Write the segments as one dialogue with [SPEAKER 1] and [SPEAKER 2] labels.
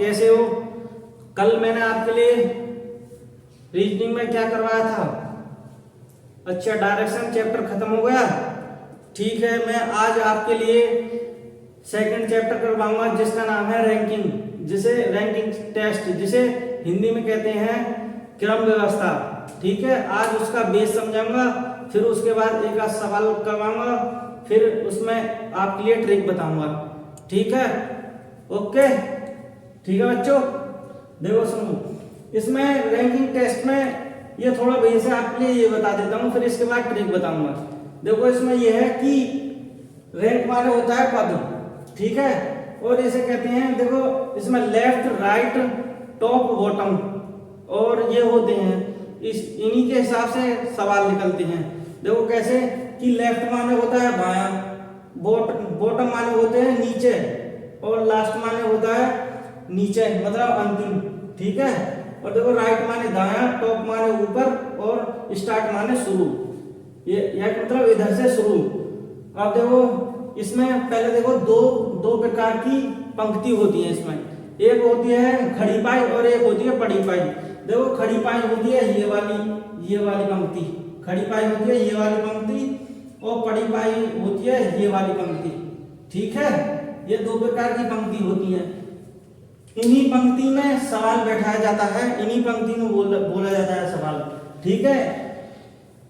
[SPEAKER 1] कैसे हो? कल मैंने आपके लिए रीजनिंग में क्या करवाया था? अच्छा, डायरेक्शन चैप्टर खत्म हो गया। ठीक है, मैं आज आपके लिए सेकंड चैप्टर करवाऊंगा जिसका नाम है रैंकिंग, जिसे रैंकिंग टेस्ट, जिसे हिंदी में कहते हैं क्रम व्यवस्था। ठीक है, आज उसका बेस समझाऊंगा, फिर उसके बाद एक आध सवाल करवाऊंगा, फिर उसमें आपके लिए ट्रिक बताऊंगा। ठीक है, ओके, ठीक है बच्चों। देखो सुनो, इसमें रैंकिंग टेस्ट में ये थोड़ा बेस है, आपके लिए ये बता देता हूँ, फिर इसके बाद ट्रिक बताऊंगा। देखो इसमें ये है कि रैंक माने होता है पद, ठीक है, और इसे कहते हैं, देखो इसमें लेफ्ट राइट टॉप बॉटम, और ये होते हैं इन्हीं के हिसाब से सवाल निकलते हैं। देखो कैसे कि लेफ्ट माने होता है बायां, बॉटम माने होते हैं नीचे, और लास्ट माने होता है नीचे मतलब अंतिम। ठीक है, और देखो राइट माने दायां, टॉप माने ऊपर, और स्टार्ट माने शुरू। ये मतलब इधर से शुरू। अब देखो इसमें पहले देखो दो प्रकार की पंक्ति होती है इसमें। एक होती है खड़ी पाई और एक होती है पड़ी पाई। देखो खड़ी पाई होती है ये वाली पंक्ति, खड़ी पाई होती है ये वाली पंक्ति, और पड़ी पाई होती है ये वाली पंक्ति। ठीक है, ये दो प्रकार की पंक्ति होती है। इन्हीं पंक्ति में सवाल बैठाया जाता है, इन्हीं पंक्ति में बोला जाता है सवाल। ठीक है,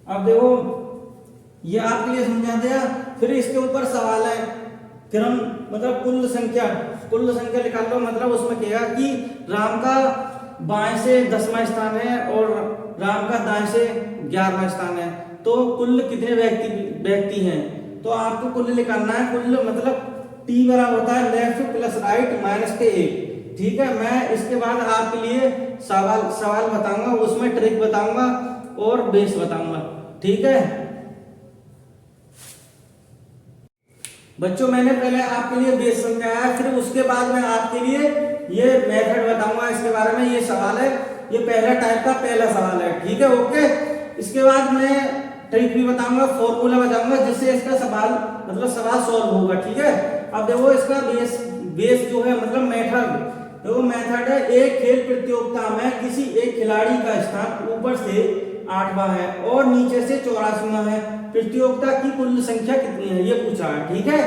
[SPEAKER 1] अब देखो ये आपके लिए समझा दिया। फिर इसके ऊपर सवाल है क्रम मतलब कुल संख्या निकाल लो। मतलब उसमें कहेगा कि राम का बाएं से 10वां स्थान है और राम का दाएं से 11वां स्थान है, तो कुल कितने व्यक्ति हैं? तो आपको कुल निकालना है। कुल मतलब टी बराबर होता है लेफ्ट प्लस राइट माइनस के 1। ठीक है, मैं इसके बाद आपके लिए सवाल बताऊंगा, उसमें ट्रिक बताऊंगा और बेस बताऊंगा। ठीक है बच्चों, मैंने पहले आपके लिए बेस समझाया, फिर उसके बाद मैं आपके लिए ये मेथड बताऊंगा इसके बारे में। ये सवाल है, ये पहला टाइप का पहला सवाल है। ठीक है, ओके। इसके बाद मैं ट्रिक भी बताऊंगा, फॉर्मूला बताऊंगा, जिससे इसका सवाल सॉल्व होगा। ठीक है, अब देखो इसका बेस जो है मतलब मेथड, देखो मेथड है, एक खेल प्रतियोगिता में किसी एक खिलाड़ी का स्थान ऊपर से 8वां है और नीचे से 84वां है, प्रतियोगिता की कुल संख्या कितनी है ये पूछा है। ठीक है,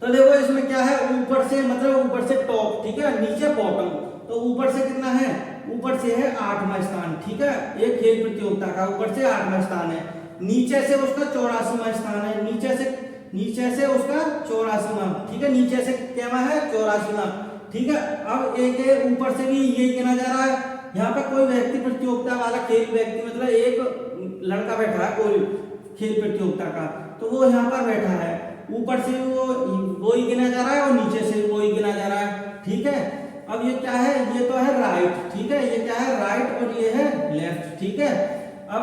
[SPEAKER 1] तो देखो इसमें क्या है, ऊपर से मतलब ऊपर से टॉप, ठीक है, नीचे बॉटम। तो ऊपर से कितना है? ऊपर से है 8वां स्थान। ठीक है, एक खेल प्रतियोगिता का ऊपर से 8वां स्थान है, नीचे से उसका 84वां स्थान है, नीचे से उसका 84वां। ठीक है, नीचे से क्या है? 84वां। ठीक है, अब एक ऊपर से भी ये गिना जा रहा है। यहाँ पे कोई व्यक्ति प्रतियोगिता वाला व्यक्ति मतलब एक लड़का बैठा है कोई खेल प्रतियोगिता का, तो वो यहाँ पर बैठा है, ऊपर से वो ही गिना जा रहा है और नीचे से वो ही गिना जा रहा है। ठीक है, अब ये क्या है? ये तो है राइट। ठीक है, ये क्या है? राइट, और ये है लेफ्ट। ठीक है, अब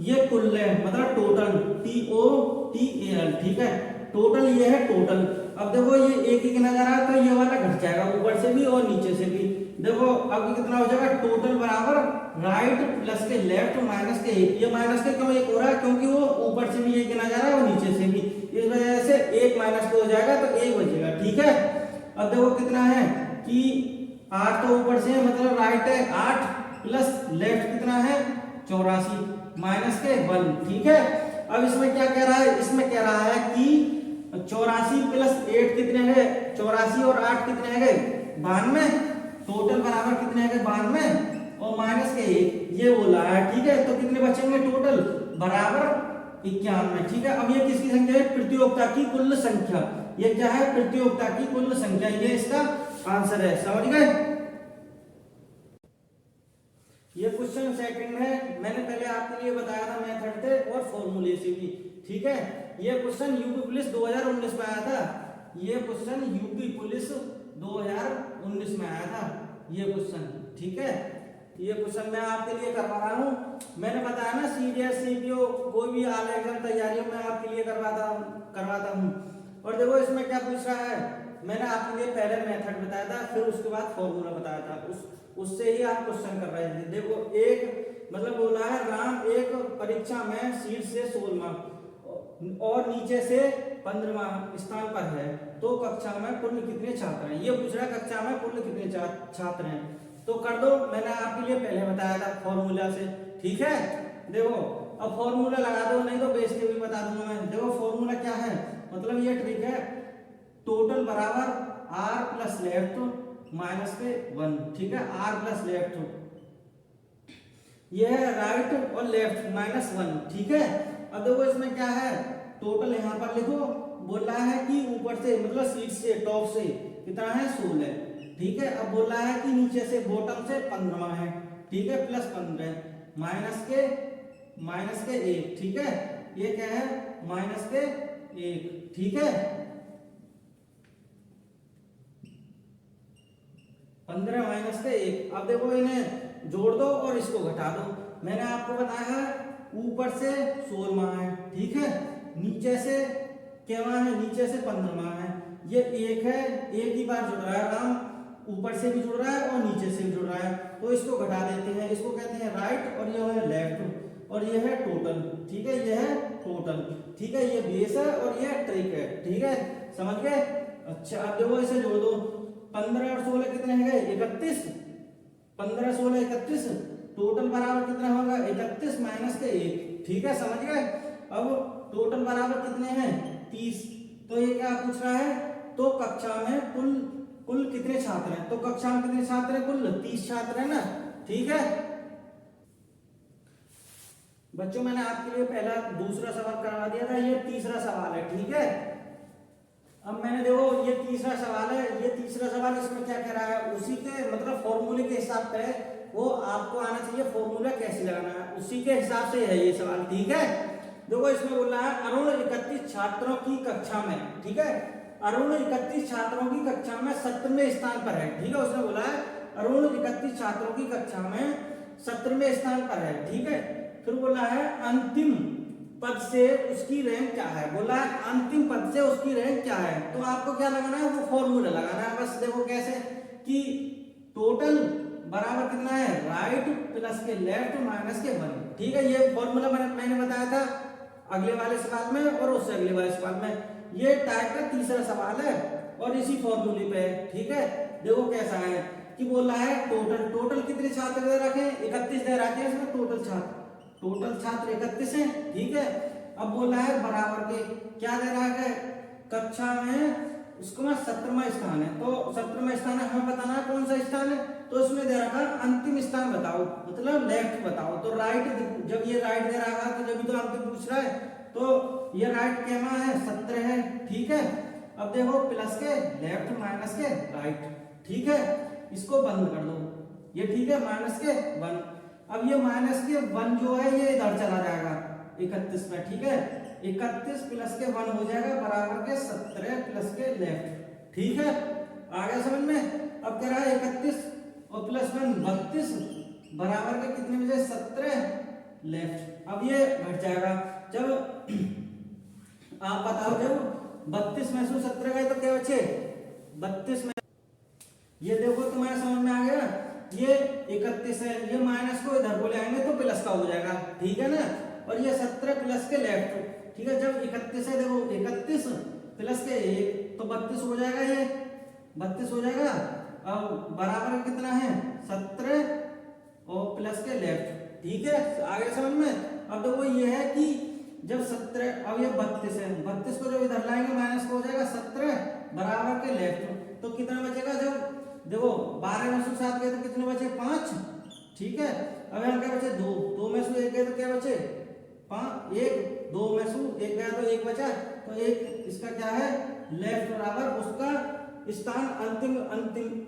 [SPEAKER 1] ये कुल है मतलब टोटल, TOTAL। ठीक है, टोटल ये है टोटल। अब देखो ये एक ही गिना जा रहा है, तो ये वाला घट जाएगा ऊपर से भी और नीचे से भी। देखो अब ये कितना हो जाएगा? टोटल बराबर राइट प्लस के लेफ्ट माइनस के 1। ये माइनस के क्यों 1 हो रहा है? क्योंकि वो ऊपर से भी ये गिना जा रहा है और नीचे से भी, इस वजह से 1 माइनस हो जाएगा तो 1 बचेगा। ठीक है, अब देखो कितना है कि 8 तो ऊपर से मतलब राइट है 8 प्लस लेफ्ट कितना है? 84 माइनस के 1। ठीक है, अब इसमें क्या कह रहा है? इसमें कह रहा है कि 84 प्लस 8 कितने हैं? 84 और 8 कितने हैं? 92। टोटल बराबर कितने हैं? 92 और माइनस के 1, ये बोला है। ठीक है, तो कितने बचेंगे टोटल? बराबर 91। ठीक है, अब ये किसकी संख्या है? प्रतियोगिता की कुल संख्या। ये क्या है? प्रतियोगिता की कुल संख्या, ये इसका आंसर है। समझ गए? ये क्वेश्चन सेकंड है, मैंने पहले आपके लिए बताया था मेथड से और फॉर्मूले से भी। ठीक है, ये क्वेश्चन यूपी पुलिस 2019 में आया था। ये क्वेश्चन यूपी पुलिस 2019 में आया था ये क्वेश्चन। ठीक है, ये क्वेश्चन मैं आपके लिए करवा रहा हूँ। मैंने बताया ना CDS CPO कोई भी आल एग्जाम तैयारियों में आपके लिए करवाता हूँ। और देखो इसमें क्या पूछ रहा है, मैंने आपके लिए पहले मेथड बताया था, फिर उसके बाद फॉर्मूला बताया था, उससे ही आप क्वेश्चन कर रहे थे। देखो एक मतलब बोला है राम एक परीक्षा में सीट से 16वां और नीचे से 15वां स्थान पर है तो कक्षा में कुल कितने छात्र हैं, ये पूछ रहा है कक्षा में कुल कितने छात्र हैं। तो कर दो, मैंने आपके लिए पहले बताया था फॉर्मूला से, ठीक है। देखो अब फॉर्मूला लगा दो, नहीं तो बेस के भी बता दूंगा मैं। देखो फॉर्मूला क्या है, मतलब ये ट्रिक है, टोटल बराबर आर प्लस लेफ्ट माइनस के 1, ठीक है। आर प्लस लेफ्ट, ये है राइट और लेफ्ट माइनस 1, ठीक है। अब देखो इसमें क्या है, टोटल यहाँ पर लिखो, बोल रहा है कि ऊपर से मतलब सीट से टॉप से कितना है 16, ठीक है। अब बोल रहा है कि नीचे से बॉटम से 15 है, ठीक है, प्लस 15 माइनस के 1, ठीक है। ये क्या है माइनस के 1, ठीक है। 15 माइनस के 1। अब देखो इन्हें जोड़ दो और इसको घटा दो। मैंने आपको बताया ऊपर से 16वां है, ठीक है, नीचे से केवां है, नीचे से 15वां है। ये 1 है, एक ही बार जुड़ रहा है नाम, ऊपर से भी जुड़ रहा है और नीचे से भी जुड़ रहा है, तो इसको घटा देते हैं। इसको कहते हैं राइट और ये है लेफ्ट और ये है टोटल, ठीक है, ये है टोटल, ठीक है। ये बेस है और ये ट्रिक है, ठीक है, समझ गए। अच्छा अब देखो इसे जोड़ दो, 15 और 16 कितने हैं, 31, 15 16 31, टोटल बराबर कितना होगा 31 माइनस के 1, ठीक है, समझ गए। अब टोटल बराबर कितने हैं 30, तो ये क्या पूछ रहा है, तो कक्षा में कुल कितने छात्र हैं, तो कक्षा में कितने छात्र हैं, कुल 30 छात्र है ना, ठीक है। बच्चों मैंने आपके लिए पहला दूसरा सवाल करवा दिया था, ये तीसरा सवाल है, ठीक है। अब मैंने देखो ये तीसरा सवाल है, ये तीसरा सवाल इसमें क्या कह रहा है, उसी के मतलब फॉर्मूले के हिसाब पे वो आपको आना चाहिए, फॉर्मूला कैसे लगाना है उसी के हिसाब से है ये सवाल, ठीक है। देखो इसमें बोल रहा है अरुण 31 छात्रों की कक्षा में, ठीक है, अरुण 31 छात्रों की कक्षा में 17वें स्थान पर है, ठीक है। उसने बोला है अरुण 31 छात्रों की कक्षा में 17वें स्थान पर है, ठीक है। फिर बोला है अंतिम पद से उसकी रैंक क्या है, बोला है अंतिम पद से उसकी रैंक क्या है, तो आपको क्या लगाना है, वो फॉर्मूला लगाना है। बस देखो कैसे कि टोटल बराबर कितना है राइट प्लस के लेफ्ट माइनस के 1, ठीक है। ये फॉर्मूला मैंने बताया था अगले वाले सवाल में और उससे अगले वाले सवाल में। ये टाइप का तीसरा सवाल है और इसी फॉर्मूले पे है, ठीक है। देखो कैसा है कि बोला है टोटल कितने छात्र दे रखे, 31 दे रखे हैं इसमें, टोटल छात्र 31 है, ठीक है। अब बोला है बराबर के क्या दे रहा है, कक्षा में उसको में 17वां स्थान है, तो 17वां स्थान है, हमें बताना है कौन सा स्थान है, तो इसमें दे रखा अंतिम स्थान बताओ, मतलब लेफ्ट बताओ। तो राइट, जब ये राइट दे रहा है तो जब भी तो अंतिम पूछ रहा है, तो ये राइट केमा है 17 है, ठीक है। अब देखो प्लस के लेफ्ट माइनस के राइट, ठीक है, इसको बंद कर दो, ये ठीक है, माइनस के 1। अब ये माइनस के 1 जो है ये इधर चला जाएगा 31 में, ठीक है, 31 प्लस के 1 हो जाएगा बराबर के 17 प्लस के लेफ्ट, ठीक है, आ गया समझ में। अब कह रहा है 31 और प्लस 1 32 बराबर के कितने बचे 17 लेफ्ट। अब ये घट जाएगा, जब आप बताओ जब 32 में से 17 गए तो क्या बचे 32 में, ये देखो तुम्हारे समझ में आ गया। ये 31 है, ये माइनस को इधर को ले आएंगे तो प्लस का हो जाएगा, ठीक है ना। और ये 17 प्लस के लेफ्ट, ठीक है, जब 31 है देखो 31 प्लस के 1 तो 32 हो जाएगा, ये 32 हो जाएगा। अब बराबर कितना है 17 और प्लस के लेफ्ट, ठीक है, आगे समझ में। अब देखो ये है कि जब 17, अब ये 32 है, 32 को जब इधर लाएंगे माइनस को हो जाएगा 17 बराबर के लेफ्ट, तो कितना बचेगा, जब देखो 12 में से 7 गए तो कितने बचे 5, ठीक है। अब यहाँ क्या बचे 2 में से 1 गए तो क्या बचे 5, 1 2 में से 1 गया तो 1 बचा, तो 1 इसका क्या है लेफ्ट बराबर उसका स्थान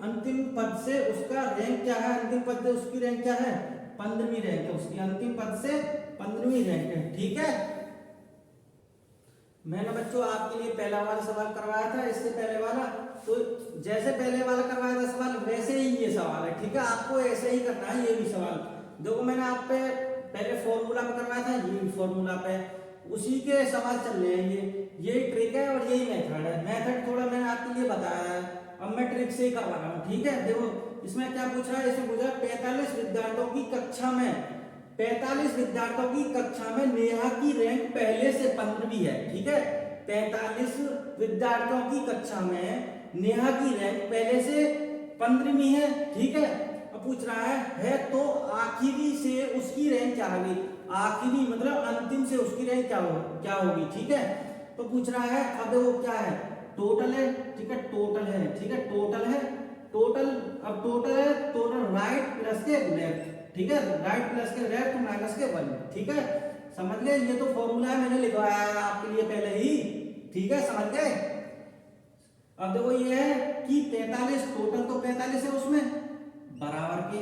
[SPEAKER 1] अंतिम पद से उसका रैंक क्या है, अंतिम पद से उसकी रैंक क्या है 15वीं रैंक है उसकी, अंतिम पद से 15वीं रैंक है, ठीक है। मैंने बच्चों आपके लिए पहला वाला सवाल करवाया था, इससे पहले वाला, तो जैसे पहले वाला करवाया था सवाल वैसे ही ये सवाल है, ठीक है, आपको ऐसे ही करना है ये भी सवाल। देखो मैंने आप पे पहले फॉर्मूला पे करवाया था, ये भी फॉर्मूला पे, उसी के सवाल चल रहे हैं, यही ट्रिक है और यही मेथड है। मेथड थोड़ा मैंने आपके लिए बताया है, अब मैं ट्रिक से ही करवा रहा हूँ, ठीक है। देखो इसमें क्या पूछ रहा है, इसमें पूछा 45 विद्यार्थियों की कक्षा में 45 विद्यार्थियों की कक्षा में नेहा की रैंक पहले से 15वीं है, ठीक है, 43 विद्यार्थियों की कक्षा में नेहा की रैंक पहले से 15वीं है, ठीक है। अब पूछ रहा है तो आखिरी से उसकी रैंक क्या होगी, आखिरी मतलब अंतिम से उसकी रैंक क्या होगी, ठीक है। तो पूछ रहा है, अब देखो क्या है, टोटल है, ठीक है, टोटल है, ठीक है, टोटल है, टोटल, अब टोटल है, टोटल राइट प्लस के लेफ्ट, ठीक है, राइट प्लस के लेफ्ट माइनस के 1, ठीक है, समझ गए। ये तो फॉर्मूला है, मैंने लिखवाया है आपके लिए पहले ही, ठीक है, समझ गए। अब देखो ये है कि 43 टोटल तो 45 है उसमें बराबर के,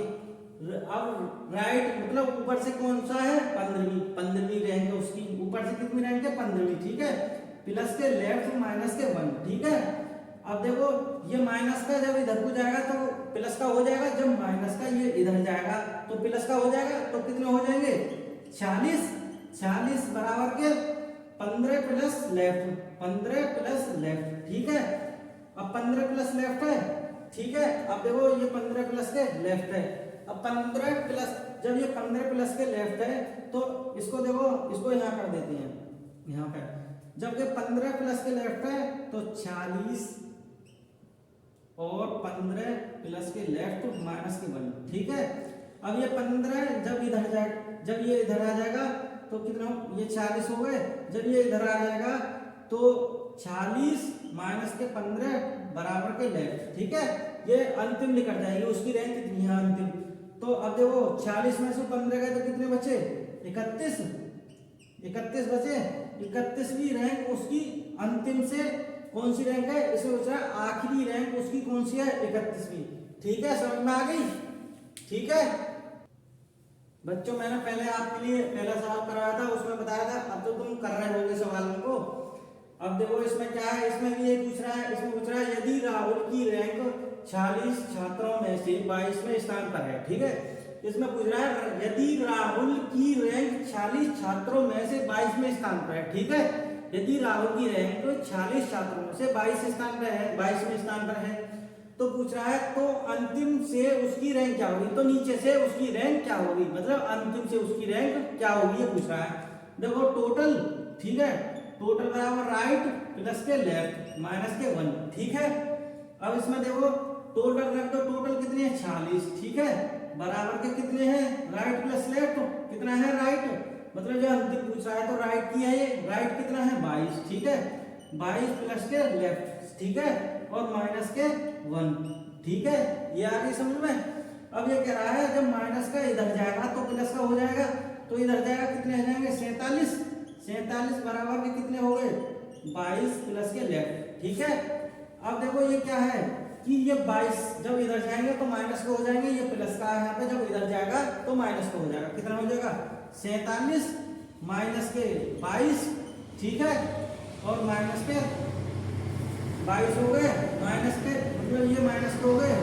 [SPEAKER 1] अब राइट मतलब ऊपर से कौन सा है 15वीं रैंक है उसकी, ऊपर से कितनी रैंक है 15वीं, ठीक है, प्लस के लेफ्ट माइनस के 1, ठीक है। अब देखो ये माइनस का जब इधर को जाएगा तो प्लस का हो जाएगा, जब माइनस का ये इधर जाएगा तो प्लस का हो जाएगा, तो कितने हो जाएंगे 46 बराबर के 15 प्लस लेफ्ट, 15 प्लस लेफ्ट, ठीक है। अब 15 प्लस लेफ्ट है, ठीक है। अब देखो ये 15 प्लस के लेफ्ट है, अब 15 प्लस, जब ये 15 प्लस के लेफ्ट है तो इसको देखो, इसको यहाँ कर देते हैं, यहाँ पे जब ये 15 प्लस के लेफ्ट है तो 46 और 15 प्लस के लेफ्ट माइनस के 1, ठीक है। अब ये 15 जब इधर जाए, जब ये इधर आ जाएगा तो कितना, ये 40 हो गए, जब ये इधर आ जाएगा तो 40 माइनस के 15 बराबर के लेफ्ट, ठीक है। ये अंतिम निकल जाएगी, उसकी रैंक कितनी है अंतिम, तो अब देखो 40 में से 15 गए तो कितने बचे 31 बचे, 31वीं रैंक उसकी अंतिम से कौन सी रैंक है, इसे पूछ रहा है आखिरी रैंक उसकी कौन सी है 31वीं, ठीक है, समझ में आ गई, ठीक है बच्चों। मैंने पहले आपके लिए पहला सवाल कराया था, उसमें बताया था, अब तो तुम कर रहे होगे सवालों को। अब देखो इसमें क्या है, इसमें भी ये पूछ रहा है, इसमें पूछ रहा है यदि राहुल की रैंक 46 छात्रों में से 22वें स्थान पर है, ठीक है। इसमें पूछ रहा है यदि राहुल की रैंक 46 छात्रों में से 22वें स्थान पर है, ठीक है। यदि राहुल की रैंक 46 छात्रों में से 22 स्थान पर है, 22वें स्थान पर है, तो पूछ रहा है तो अंतिम से उसकी रैंक क्या होगी, तो नीचे से उसकी रैंक क्या होगी, मतलब अंतिम से उसकी रैंक क्या होगी ये पूछ रहा है। देखो टोटल, ठीक है, टोटल बराबर राइट प्लस के लेफ्ट माइनस के 1, ठीक है। अब इसमें देखो टोटल रख दो, टोटल कितने हैं 46, ठीक है, बराबर के कितने हैं राइट प्लस लेफ्ट, कितना है राइट, मतलब जो अंतिम पूछ रहा है तो राइट की है ये, राइट कितना है 22, ठीक है, 22 प्लस के लेफ्ट, ठीक है, और माइनस के 1, ठीक है, ये आ गई समझ में। अब ये कह रहा है जब माइनस का इधर जाएगा तो प्लस का हो जाएगा, तो इधर जाएगा कितने हो जाएंगे 47 बराबर के कितने हो गए 22 प्लस के लेफ्ट, ठीक है। अब देखो ये क्या है कि ये 22 जब इधर जाएंगे तो माइनस का हो जाएंगे, ये प्लस का है यहाँ पे, जब इधर जाएगा तो माइनस का हो जाएगा, कितना हो जाएगा 47 माइनस के 22, ठीक है, और माइनस के 22 हो गए, माइनस के मतलब ये माइनस के हो गए,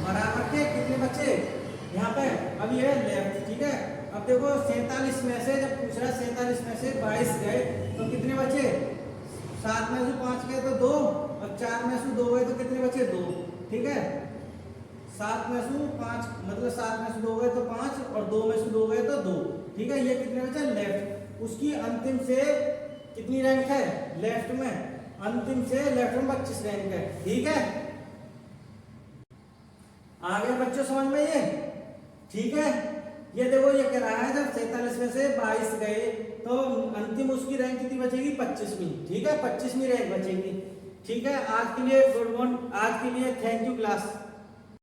[SPEAKER 1] बराबर के कितने बचे यहाँ पे, अब ये लेफ्ट, ठीक है। अब देखो 47 में से जब पूछ रहा है 47 में से 22 गए तो कितने बचे, 7 में से 5 गए तो 2, और 4 में से 2 गए तो कितने बचे 2, ठीक है। 7 में से 5 मतलब 7 में से 2 गए तो 5 और 2 में से 2 गए तो 2, ठीक है, ये कितने बचे लेफ्ट, उसकी अंतिम से कितनी रैंक है लेफ्ट में, अंतिम से लेफ्ट में 25 रैंक है, ठीक है। आगे बच्चों समझ में ये, ठीक है। ये देखो ये कह रहा है जब 47 में से 22 गए तो अंतिम उसकी रैंक कितनी बचेगी 25वीं, ठीक है, 25वीं रैंक बचेगी, ठीक है। आज के लिए गुड मॉर्निंग, आज के लिए थैंक यू क्लास।